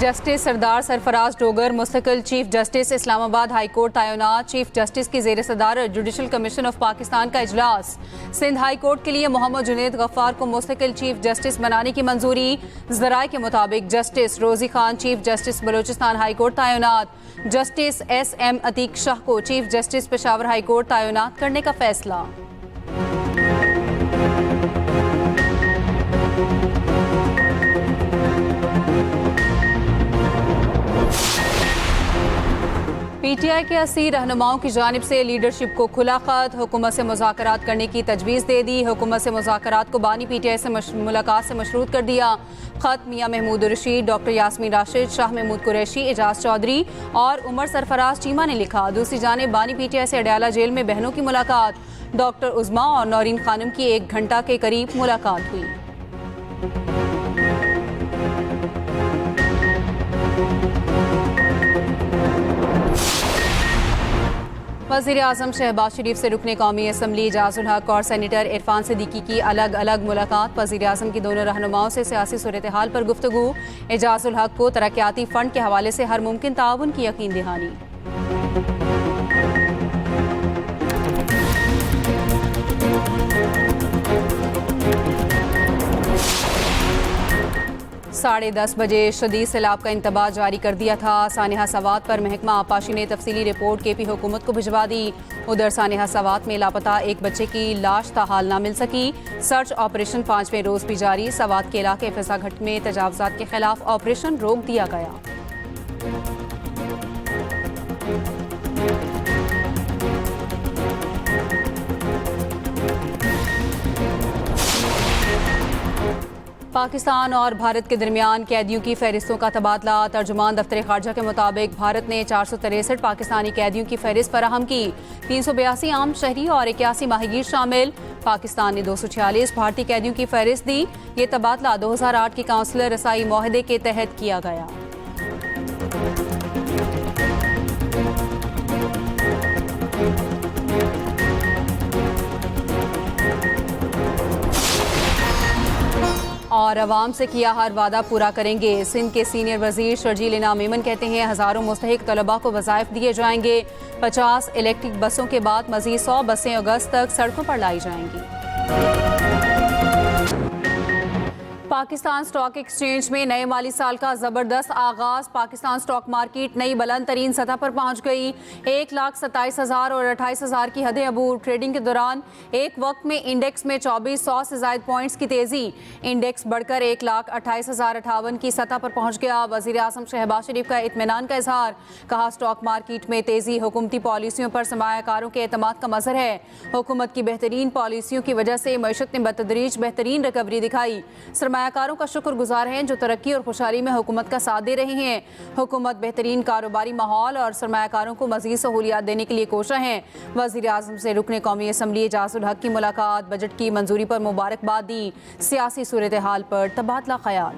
Justice सरदार सरफराज डोगर मुस्तकिल chief justice Islamabad high court तैनात। Chief justice की ज़ेर सदारत जुडिशल कमीशन ऑफ पाकिस्तान का इजलास। सिंध हाई कोर्ट के लिए मोहम्मद जुनैद गफ्फार को मुस्तकिल चीफ जस्टिस बनाने की मंजूरी। ज़राए के मुताबिक जस्टिस रोजी Khan chief justice Balochistan high court तैनात। जस्टिस SM अतीक शाह को chief justice Peshawar high court तैनात करने का फैसला। PTI के 80 रहनुमाओं की जानिब से लीडरशिप को खुला खत। हुकूमत से मुज़ाकरात करने की तजवीज़ दे दी। हुकूमत से मुज़ाकरात को बानी PTI से मुलाकात से मशरूत कर दिया। खत मियाँ महमूद रशीद, डॉक्टर यास्मीन राशिद, शाह महमूद कुरैशी, एजाज चौधरी और उमर सरफराज चीमा ने लिखा। दूसरी जानिब बानी PTI से अडयाला जेल में बहनों की मुलाकात। डॉक्टर उज़मा और नौरीन खानम की 1 घंटा के करीब मुलाकात हुई। वज़ीर आज़म शहबाज शरीफ से रुकने कौमी असम्बली एजाजुल हक और सेनेटर इरफान सिद्दीकी की अलग अलग मुलाकात। वज़ीर आज़म की दोनों रहनुमाओं से सियासी सूरत हाल पर गुफ्तगू। एजाजुल हक को तरक्याती फ़ंड के हवाले से हर मुमकिन ताउन की यकीन दहानी। 10:30 बजे शदीद सैलाब का इंतबाह जारी कर दिया था। सानेहा सवात पर महकमा आपाशी ने तफसीली रिपोर्ट KP हुकूमत को भिजवा दी। उधर सानेहा सवात में लापता एक बच्चे की लाश ताहाल ना मिल सकी। सर्च ऑपरेशन 5वें रोज भी जारी। सवात के इलाके फिजाघट में तजावजात के खिलाफ ऑपरेशन रोक दिया गया। पाकिस्तान और भारत के दरमियान कैदियों की फहरिस्तों का तबादला। तर्जुमान दफ्तर खारजा के मुताबिक भारत ने 463 पाकिस्तानी कैदियों की फहरिस्त फराहम की। 382 आम शहरी और 81 माहीगीर शामिल। पाकिस्तान ने 246 भारतीय कैदियों की फहरिस्त दी। ये तबादला 2008 के काउंसलर रसाई माहदे के तहत किया गया। और अवाम से किया हर वादा पूरा करेंगे। सिंध के सीनियर वजीर शर्जील इनाम मेमन कहते हैं हज़ारों मुस्तहिक तलबा को वज़ाइफ दिए जाएंगे। 50 इलेक्ट्रिक बसों के बाद मज़ीद 100 बसें अगस्त तक सड़कों पर लाई जाएंगी। पाकिस्तान स्टॉक एक्सचेंज में नए माली साल का ज़बरदस्त आगाज। पाकिस्तान स्टॉक मार्केट नई बुलंद तरीन सतह पर पहुंच गई। 1,27,000 और 28,000 की हदें अबूर। ट्रेडिंग के दौरान एक वक्त में इंडेक्स में 2400 से ज़ायद पॉइंट्स की तेज़ी। इंडेक्स बढ़कर 1,28,058 की सतह पर पहुंच गया। वज़ीर आज़म शहबाज शरीफ का इत्मीनान का इजहार। कहा स्टॉक मार्केट में तेज़ी हुकूमती पॉलिसियों पर सरमायाकारों के एतमाद का मज़हर है। हुकूमत की बेहतरीन पॉलिसियों की वजह से मईशत ने बतदरीज बेहतरीन रिकवरी दिखाई। सरमायाकारों का शुक्रगुजार हैं जो तरक्की और खुशहाली में हुकूमत का साथ दे रहे हैं। हुकूमत बेहतरीन कारोबारी माहौल और सरमायाकारों को मज़ीद सहूलियात देने के लिए कोशा है। वज़ीर आज़म से रुकने कौमी असम्बली एजाजुल हक की मुलाकात। बजट की मंजूरी पर मुबारकबाद दी। सियासी सूरत हाल पर तबादला ख्याल।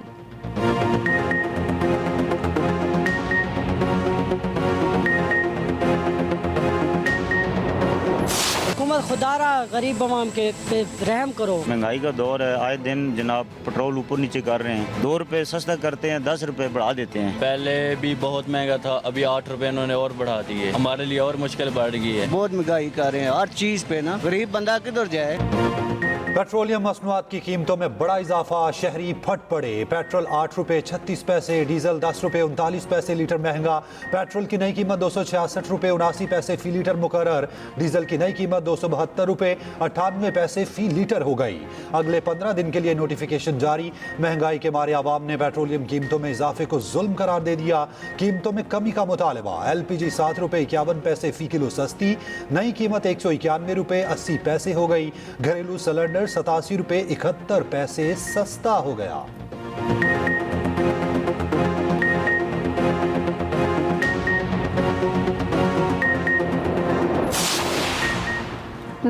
हुकूमत खुदारा गरीब अवाम के पे रहम करो। महंगाई का दौर है, आए दिन जनाब पेट्रोल ऊपर नीचे कर रहे हैं। 2 रुपए सस्ता करते हैं, 10 रुपए बढ़ा देते हैं। पहले भी बहुत महंगा था, अभी 8 रुपए इन्होंने और बढ़ा दिए। हमारे लिए और मुश्किल बढ़ गई है। बहुत महंगाई कर रहे हैं हर चीज पे ना, गरीब बंदा किधर जाए। पेट्रोलियम मसनूआत की कीमतों में बड़ा इजाफा। शहरी फट पड़े। पेट्रोल 8 रुपए 36 पैसे, डीजल 10 रुपए 39 पैसे लीटर महंगा। पेट्रोल की नई कीमत 266 रुपए 79 पैसे फी लीटर मुकर्रर। डीजल की नई कीमत 272 रुपए 98 पैसे फी लीटर हो गई। अगले 15 दिन के लिए नोटिफिकेशन जारी। महंगाई के मारे आवाम ने पेट्रोलियम कीमतों में इजाफे को जुल्म करार दे दिया। कीमतों में कमी का मुतालबा। LPG 7 रुपए 51 पैसे फी किलो सस्ती। नई कीमत 191 रुपए 80 पैसे हो गई। घरेलू सिलेंडर 87 रुपए 71 पैसे सस्ता हो गया।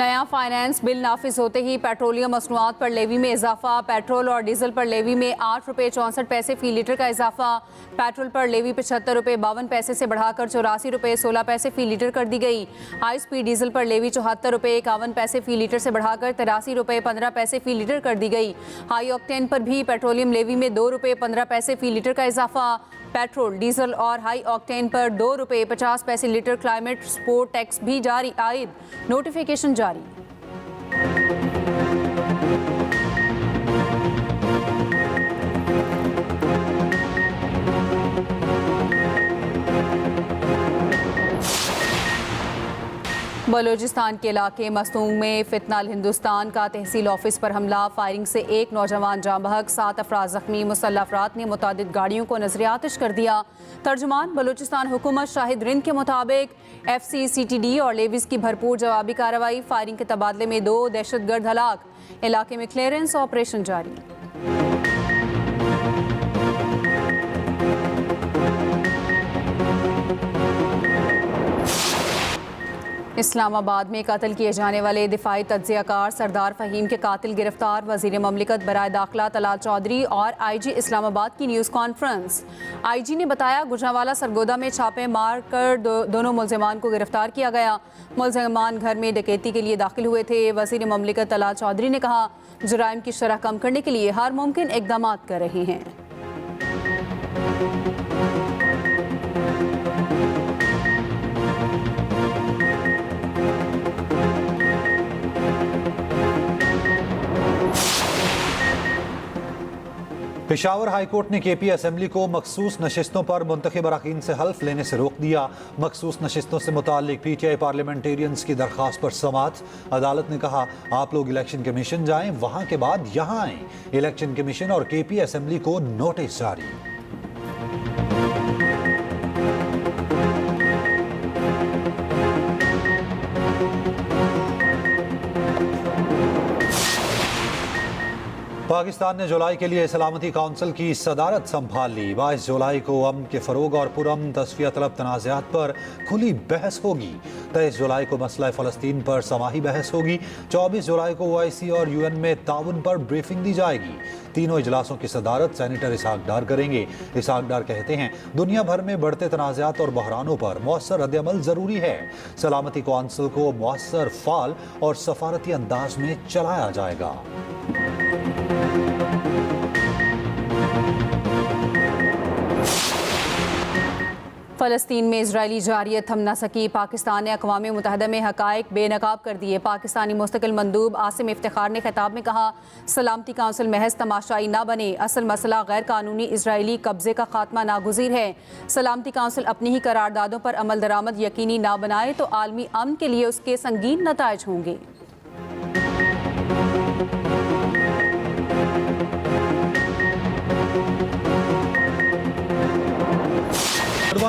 नया फाइनेंस बिल नाफिज होते ही पेट्रोलियम मसनूआत पर लेवी में इजाफा। पेट्रोल और डीजल पर लेवी में 8 रुपये 64 पैसे फी लीटर का इजाफा। पेट्रोल पर लेवी 75 रुपये 52 पैसे से बढ़ाकर 84 रुपये 16 पैसे फी लीटर कर दी गई। हाई स्पीड डीजल पर लेवी 74 रुपये 51 पैसे फी लीटर से बढ़ाकर 83 रुपये 15 पैसे फी लीटर कर दी गई। हाई ऑक्टेन पर भी पेट्रोलियम लेवी में 2 रुपये 15 पैसे फी लीटर का इजाफा। पेट्रोल, डीजल और हाई ऑक्टेन पर 2 रुपये 50 पैसे लीटर क्लाइमेट स्पोर्ट टैक्स भी जारी आयद, नोटिफिकेशन जारी। बलूचिस्तान के इलाके मस्तूंग में फितनाल हिंदुस्तान का तहसील ऑफिस पर हमला। फायरिंग से एक नौजवान जाँ बहक, 7 अफराद जख्मी। मुसल्लह अफराद ने मुतादिद गाड़ियों को नजर आतिश कर दिया। तर्जुमान बलूचिस्तान हुकूमत शाहिद रिंद के मुताबिक FCCTD और लेविस की भरपूर जवाबी कार्रवाई। फायरिंग के तबादले में 2 दहशतगर्द हलाक। इलाके में क्लियरेंस ऑपरेशन जारी। इस्लामाबाद में कत्ल किए जाने वाले दिफाई तज्जियाकार सरदार फ़हीम के कातिल गिरफ्तार। वज़ीर ममलिकत बराए दाखिला तलाल चौधरी और IG इस्लामाबाद की न्यूज़ कॉन्फ्रेंस। IG ने बताया गुजरांवाला सरगोदा में छापे मार कर दोनों मुलजिमान को गिरफ्तार किया गया। मुलजिमान घर में डकैती के लिए दाखिल हुए थे। वज़ीर ममलिकत तलाल चौधरी ने कहा जुराइम की शरह कम करने के लिए हर मुमकिन इक़दाम कर रहे हैं। पेशावर हाईकोर्ट ने KP असेंबली को मखसूस नशिस्तों पर मुंतखब अरकान से हल्फ लेने से रोक दिया। मखसूस नशिस्तों से मुताल्लिक PTI पार्लियामेंटेरियंस की दरख्वास्त पर समाअत। अदालत ने कहा आप लोग इलेक्शन कमीशन जाएं, वहां के बाद यहां आएं। इलेक्शन कमीशन और KP असेंबली को नोटिस जारी। पाकिस्तान ने जुलाई के लिए सलामती काउंसिल की सदारत संभाल ली। 22 जुलाई को अमन के फ़रोग और पुरअमन तस्फिया तलब तनाज़ात पर खुली बहस होगी। 23 जुलाई को मसला फ़लस्तीन पर समाही बहस होगी। 24 जुलाई को OIC और UN में ताउन पर ब्रीफिंग दी जाएगी। तीनों इजलासों की सदारत सेनेटर इसहाक डार करेंगे। इसहाक डार कहते हैं दुनिया भर में बढ़ते तनाज़ात और बहरानों पर मौसर रद्द-ए-अमल ज़रूरी है। सलामती काउंसिल को मौसर, फाल और सफारती अंदाज में चलाया जाएगा। फ़लस्तीन में इजरायली जारियत थम न सकी। पाकिस्तान ने अक़वाम मुत्तहिदा में हक़ाइक़ बेनकाब कर दिए। पाकिस्तानी मुस्तकिल मंदूब आसिम इफ्तिखार ने खिताब में कहा सलामती काउंसिल महज तमाशाई ना बने, असल मसला गैर कानूनी इजरायली कब्जे का खात्मा नागुज़ीर है। सलामती काउंसिल अपनी ही करारदादों पर अमल दरामद यकीनी ना बनाए तो आलमी अमन के लिए उसके संगीन नताइज होंगे।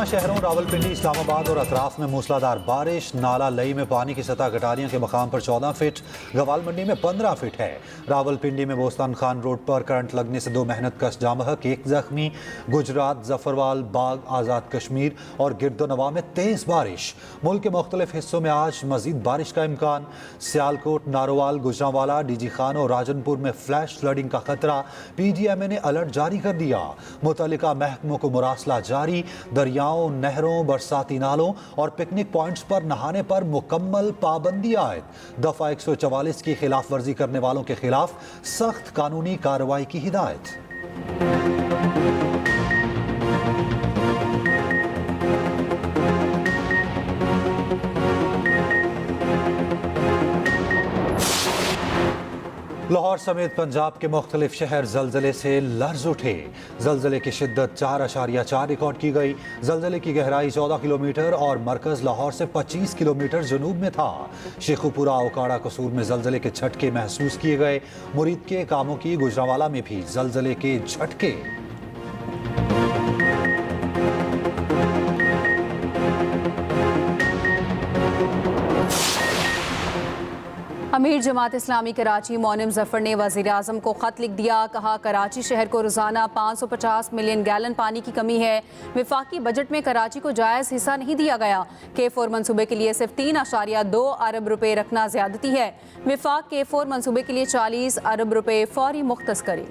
शहरों रावलपिंडी, इस्लामाबाद और अतराफ में मूसलाधार बारिश। नाला लई में पानी की सतह गटारियों के मकाम पर 14 फीट, गवाल मंडी में 15 फीट है। रावलपिंडी में बोस्तान खान रोड पर करंट लगने से 2 मेहनतकश जाँ बहक, 1 जख्मी। गुजरात, जफरवाल, बाग, आज़ाद कश्मीर और गिरदोनवा में तेज़ बारिश। मुल्क के मुख्तलिफ हिस्सों में आज मजीद बारिश का इम्कान। सियालकोट, नारोवाल, गुजरांवाला, DG खान और राजनपुर में फ्लैश फ्लडिंग का खतरा। PDMA ने अलर्ट जारी कर दिया। मुतल्लिका महकमों को मुरासला जारी। दरियाओं, नहरों, बरसाती नालों और पिकनिक पॉइंट्स पर नहाने पर मुकम्मल पाबंदी आयद। दफा 144 की खिलाफ वर्जी करने वालों के खिलाफ सख्त कानूनी कार्रवाई की हिदायत। लाहौर समेत पंजाब के मुख्तलिफ शहर जलजले से लर्ज उठे। जलजले की शिद्दत 4.4 रिकॉर्ड की गई। जलजले की गहराई 14 किलोमीटर और मरकज लाहौर से 25 किलोमीटर जनूब में था। शेखुपुरा, ओकाड़ा, कसूर में जलजले के झटके महसूस किए गए। मुरीद के कामों की गुजरांवाला में भी जलजले के झटके। अमीर जमात इस्लामी कराची मोनिम जफर ने वज़ीर आज़म को ख़त लिख दिया। कहा कराची शहर को रोज़ाना 550 मिलियन गैलन पानी की कमी है। वफाकी बजट में कराची को जायज़ हिस्सा नहीं दिया गया। K4 मनसूबे के लिए सिर्फ 3.2 अरब रुपए रखना ज़्यादती है। वफाक K4 मनसूबे के लिए 40 अरब रुपए फौरी मुख्तस करे।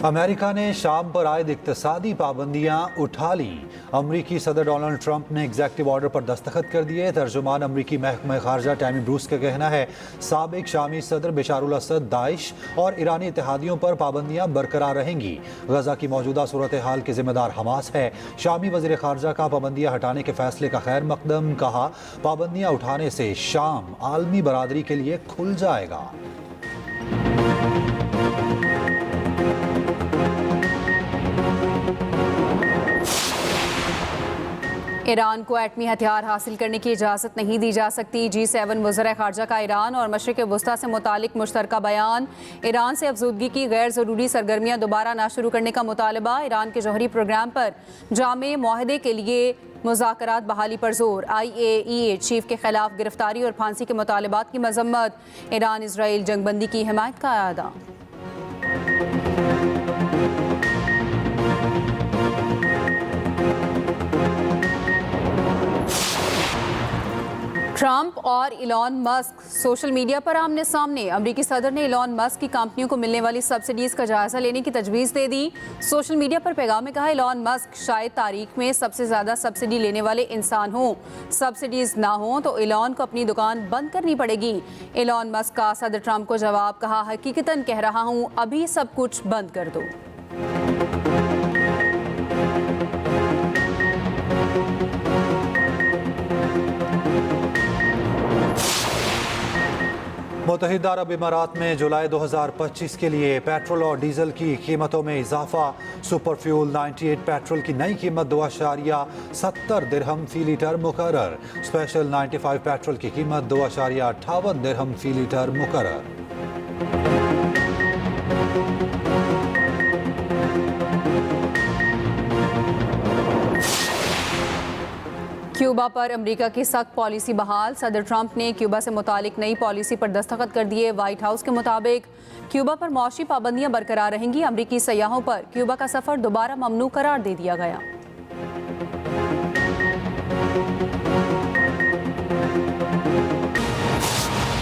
अमेरिका ने शाम पर आयद इक्तसादी पाबंदियां उठा ली। अमरीकी सदर डोनाल्ड ट्रंप ने एग्जेक्टिव ऑर्डर पर दस्तखत कर दिए। तर्जुमान अमरीकी महकमा खारजा टैमी ब्रूस का कहना है साबिक शामी सदर बशारुल असद, दाइश और ईरानी इत्तेहादियों पर पाबंदियां बरकरार रहेंगी। गजा की मौजूदा सूरत हाल के जिम्मेदार हमास है। शामी वजीर खारजा का पाबंदियां हटाने के फैसले का खैर मकदम। कहा पाबंदियां उठाने से शाम आलमी बरादरी के लिए खुल जाएगा। ईरान को एटमी हथियार हासिल करने की इजाज़त नहीं दी जा सकती। G7 वज़ीर ख़ारजा का ईरान और मशरिक़ वुस्ता से मुतालिक मुश्तरका बयान। ईरान से अफजूदगी की गैर ज़रूरी सरगर्मियाँ दोबारा ना शुरू करने का मुतालबा। ईरान के जौहरी प्रोग्राम पर जामे मुआहदे के लिए मुज़ाकरात बहाली पर जोर। IAEA चीफ के खिलाफ गिरफ्तारी और फांसी के मुतालबात की मजम्मत। ईरान इसराइल जंगबंदी की हिमायत का अदा। ट्रंप और इलॉन मस्क सोशल मीडिया पर आमने सामने। अमरीकी सदर ने इलॉन मस्क की कंपनियों को मिलने वाली सब्सिडीज का जायजा लेने की तजवीज़ दे दी। सोशल मीडिया पर पैगाम में कहा इलॉन मस्क शायद तारीख में सबसे ज़्यादा सब्सिडी लेने वाले इंसान हों। सब्सिडीज ना हो तो इलॉन को अपनी दुकान बंद करनी पड़ेगी। इलॉन मस्क का सदर ट्रंप को जवाब। कहा हकीकतन कह रहा हूँ, अभी सब कुछ बंद कर दो। मुत्तहिदा अरब इमारात में जुलाई 2025 के लिए पेट्रोल और डीजल की कीमतों में इजाफा। सुपर फ्यूल 98 पेट्रोल की नई कीमत 2.70 दिरहम फी लीटर मुकर्रर। स्पेशल 95 पेट्रोल की कीमत 2.58 दिरहम फी लीटर मुकर्रर। क्यूबा पर अमेरिका की सख्त पॉलिसी बहाल। सदर ट्रंप ने क्यूबा से मुतालिक नई पॉलिसी पर दस्तखत कर दिए। व्हाइट हाउस के मुताबिक क्यूबा पर मौशी पाबंदियां बरकरार रहेंगी। अमरीकी सयाहों पर क्यूबा का सफर दोबारा ममनू करार दे दिया गया।